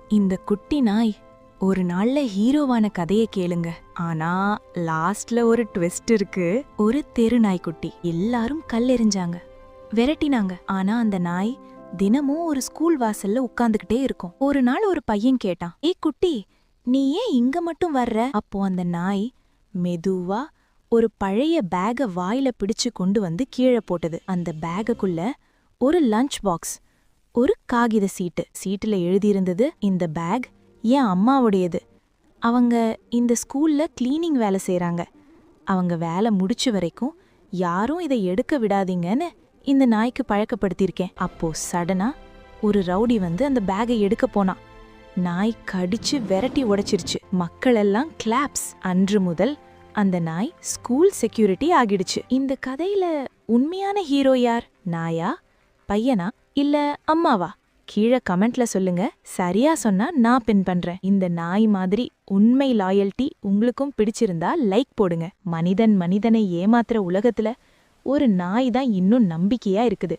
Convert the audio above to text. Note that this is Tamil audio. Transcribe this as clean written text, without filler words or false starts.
இந்த குட்டி நாய் ஒரு நாள்ல ஹீரோவான கதைய கேளுங்க. ஆனா லாஸ்ட்ல ஒரு ட்விஸ்ட் இருக்கு. ஒரு தெரு நாய்க்குட்டி. எல்லாரும் கல்லெறிஞ்சாங்க, விரட்டினாங்க. ஆனா அந்த நாய் தினமும் ஒரு ஸ்கூல் வாசல்ல உட்கார்ந்துகிட்டே இருக்கும். ஒரு நாள் ஒரு பையன் கேட்டான், ஏய் குட்டி, நீ ஏன் இங்க மட்டும் வர்ற? அப்போ அந்த நாய் மெதுவா ஒரு பழைய பேக வாயில பிடிச்சு கொண்டு வந்து கீழே போட்டது. அந்த பேகுக்குள்ள ஒரு லஞ்ச் பாக்ஸ், ஒரு காகித சீட்டுல எழுதியிருந்தது, இந்த பேக் என் அம்மாவுடையது. அவங்க இந்த ஸ்கூல்ல கிளீனிங் வேலை செய்றாங்க. அவங்க வேலை முடிச்ச வரைக்கும் யாரும் இதை எடுக்க விடாதீங்கன்னு இந்த நாய்க்கு பழக்கப்படுத்தியிருக்கேன். அப்போ சடனா ஒரு ரவுடி வந்து அந்த பேகை எடுக்க போனான். நாய் கடிச்சு விரட்டி உடைச்சிருச்சு. மக்கள் எல்லாம் கிளாப்ஸ். அன்று முதல் அந்த நாய் ஸ்கூல் செக்யூரிட்டி ஆகிடுச்சு. இந்த கதையில உண்மையான ஹீரோ யார்? நாயா, பையனா, இல்ல அம்மாவா? கீழே கமெண்ட்ல சொல்லுங்க. சரியா சொன்னா நான் பின் பண்றேன். இந்த நாய் மாதிரி உண்மை லாயல்ட்டி உங்களுக்கும் பிடிச்சிருந்தா லைக் போடுங்க. மனிதனை ஏமாத்துற உலகத்துல ஒரு நாய் தான் இன்னும் நம்பிக்கையா இருக்குது.